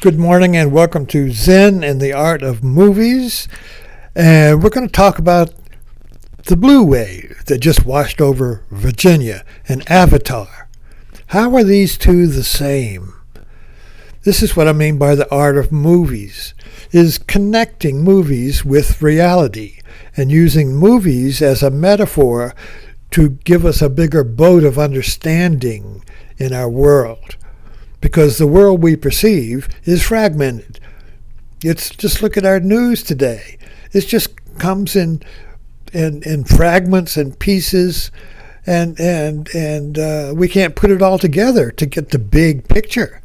Good morning and welcome to Zen and the Art of Movies. And we're going to talk about the blue wave that just washed over Virginia and Avatar. How are these two the same? This is what I mean by the art of movies, is connecting movies with reality and using movies as a metaphor to give us a bigger boat of understanding in our world. Because the world we perceive is fragmented. It's just look at our news today. It just comes in fragments and pieces, and we can't put it all together to get the big picture.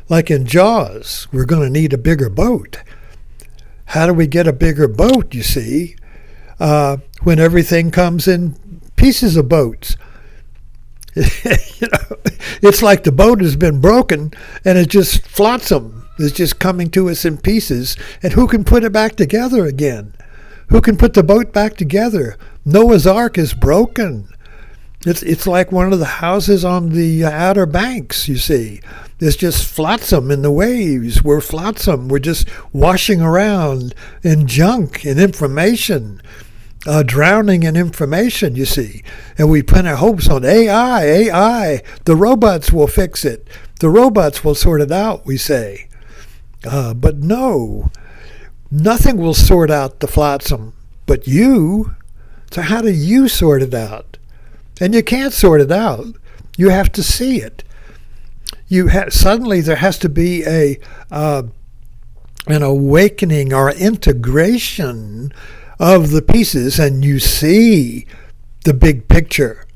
Like in Jaws, we're going to need a bigger boat. How do we get a bigger boat, you see, when everything comes in pieces of boats? It's like the boat has been broken and it's just flotsam. It's just coming to us in pieces. And who can put it back together again? Who can put the boat back together? Noah's Ark is broken. It's like one of the houses on the Outer Banks, you see. It's just flotsam in the waves. We're flotsam. We're just washing around in junk and information. Drowning in information, you see. And we put our hopes on AI. The robots will fix it. The robots will sort it out, we say. But no, nothing will sort out the flotsam but you. So how do you sort it out? And you can't sort it out. You have to see it. Suddenly there has to be an awakening or integration of the pieces, and you see the big picture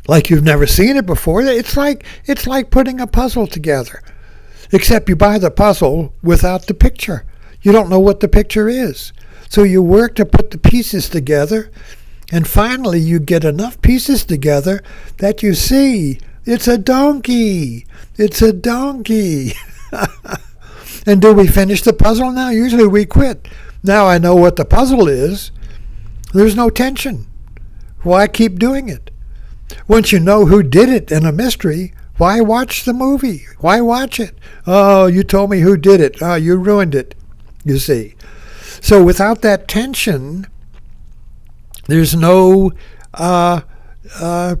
like you've never seen it before. It's like putting a puzzle together, except you buy the puzzle without the picture. You don't know what the picture is, so you work to put the pieces together, and finally you get enough pieces together that you see it's a donkey. And do we finish the puzzle now? Usually we quit. Now I know what the puzzle is. There's no tension. Why keep doing it? Once you know who did it in a mystery, why watch the movie? Why watch it? Oh, you told me who did it. Oh, you ruined it, you see. So without that tension, there's no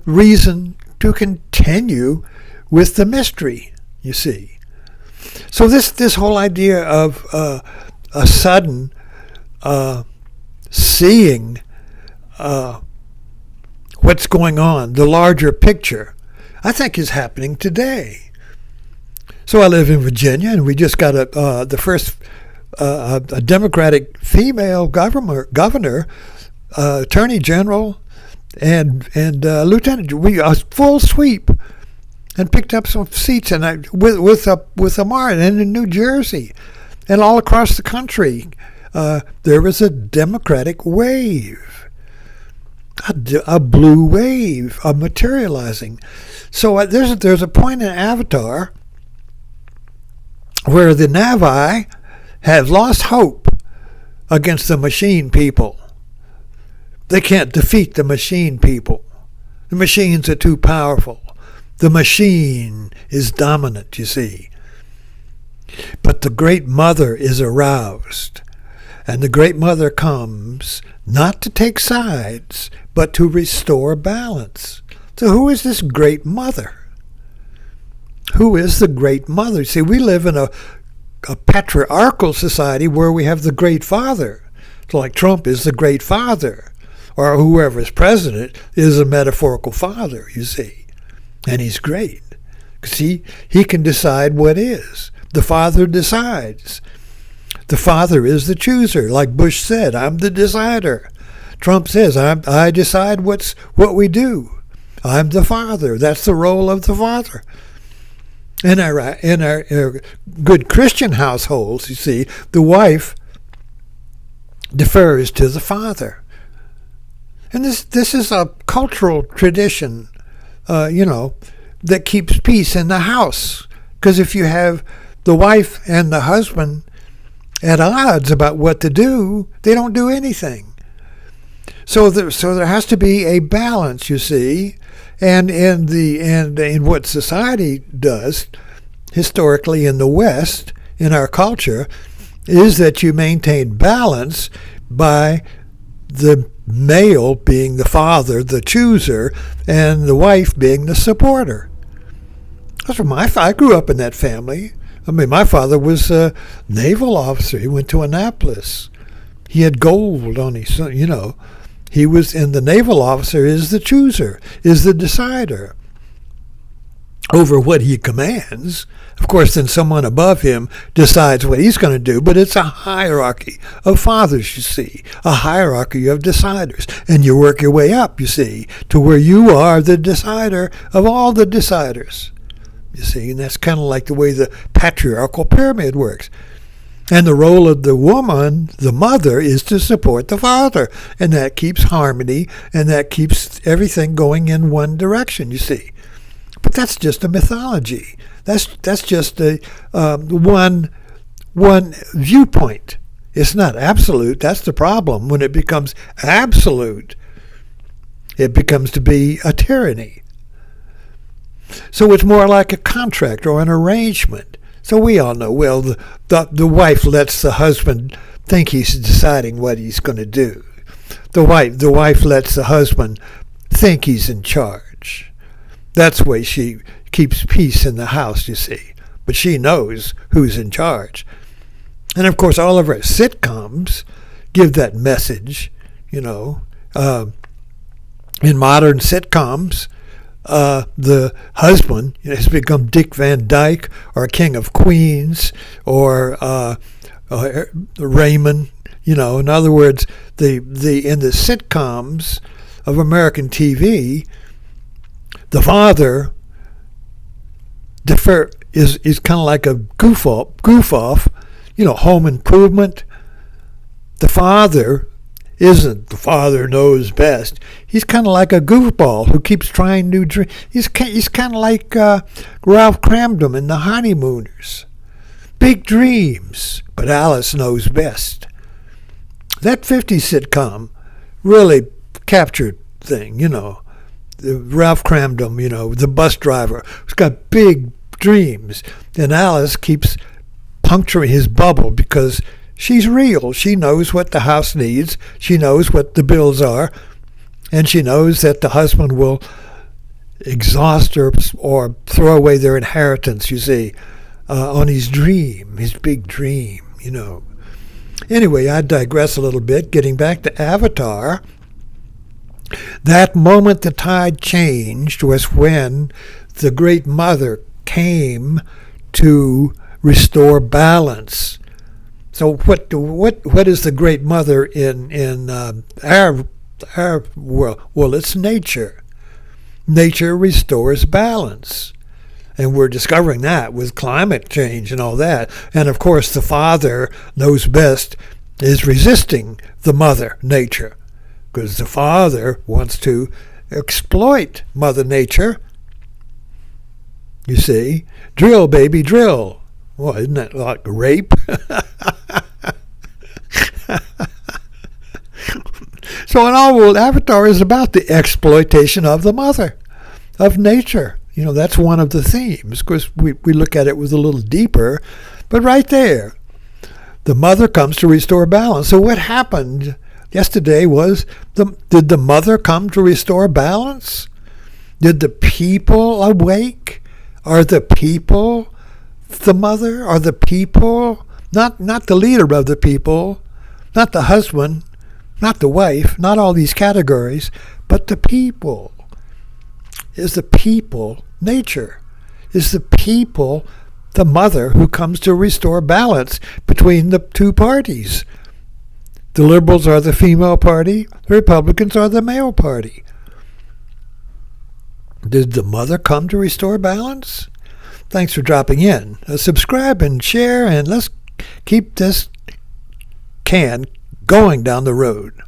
reason to continue with the mystery, you see. So this whole idea of a sudden seeing what's going on, the larger picture, I think is happening today. So I live in Virginia, and we just got the first a Democratic female governor, attorney general, and lieutenant. We a full sweep, and picked up some seats, and with a margin, and in New Jersey, and all across the country. There was a Democratic wave, a blue wave of materializing. So there's a point in Avatar where the Navi have lost hope against the machine people. They can't defeat the machine people. The machines are too powerful. The machine is dominant, you see. But the Great Mother is aroused. And the Great Mother comes not to take sides, but to restore balance. So who is this Great Mother? Who is the Great Mother? See, we live in a patriarchal society where we have the Great Father. So like Trump is the Great Father, or whoever is president is a metaphorical father, you see. And he's great, because he can decide what is. The Father decides. The Father is the chooser. Like Bush said, I'm the decider. Trump says, I decide what we do. I'm the Father. That's the role of the Father. In our good Christian households, you see, the wife defers to the father. And this is a cultural tradition, that keeps peace in the house. Because if you have the wife and the husband at odds about what to do, they don't do anything. So there has to be a balance, you see, and in what society does historically in the West in our culture is that you maintain balance by the male being the father, the chooser, and the wife being the supporter. That's what I grew up in that family. I mean, my father was a naval officer. He went to Annapolis. He had gold on his, He was, and the naval officer is the chooser, is the decider over what he commands. Of course, then someone above him decides what he's going to do, but it's a hierarchy of fathers, you see, a hierarchy of deciders. And you work your way up, you see, to where you are the decider of all the deciders. You see, and that's kind of like the way the patriarchal pyramid works. And the role of the woman, the mother, is to support the father. And that keeps harmony, and that keeps everything going in one direction, you see. But that's just a mythology. That's just a one viewpoint. It's not absolute. That's the problem. When it becomes absolute, it becomes to be a tyranny. So it's more like a contract or an arrangement. So we all know, well, the wife lets the husband think he's deciding what he's going to do. The wife lets the husband think he's in charge. That's the way she keeps peace in the house, you see. But she knows who's in charge. And, of course, all of our sitcoms give that message, In modern sitcoms, the husband has become Dick Van Dyke or King of Queens or Raymond. In other words, in the sitcoms of American TV, the father is kind of like a goof off, Home Improvement. The father isn't the father knows best. He's kind of like a goofball who keeps trying new dreams. He's kind of like Ralph Cramden in The Honeymooners. Big dreams, but Alice knows best. That 50s sitcom really captured thing, Ralph Cramden, the bus driver who's got big dreams. And Alice keeps puncturing his bubble because she's real. She knows what the house needs. She knows what the bills are. And she knows that the husband will exhaust her or throw away their inheritance, you see, on his dream, his big dream, Anyway, I digress a little bit. Getting back to Avatar, that moment the tide changed was when the Great Mother came to restore balance. So what is the Great Mother in our world? Well, it's nature. Nature restores balance. And we're discovering that with climate change and all that. And of course, the father knows best is resisting the mother nature, because the father wants to exploit Mother Nature. You see, drill, baby, drill. Well, isn't that like rape? So in our world, Avatar is about the exploitation of the mother, of nature. That's one of the themes. Of course, we look at it with a little deeper, but right there, the mother comes to restore balance. So what happened yesterday was, did the mother come to restore balance? Did the people awake? Are the people the mother? Are the people, not the leader of the people, not the husband, not the wife, not all these categories, but the people? Is the people nature? Is the people the mother who comes to restore balance between the two parties? The liberals are the female party, the Republicans are the male party. Did the mother come to restore balance? Thanks for dropping in. Subscribe and share, and let's keep this can going down the road.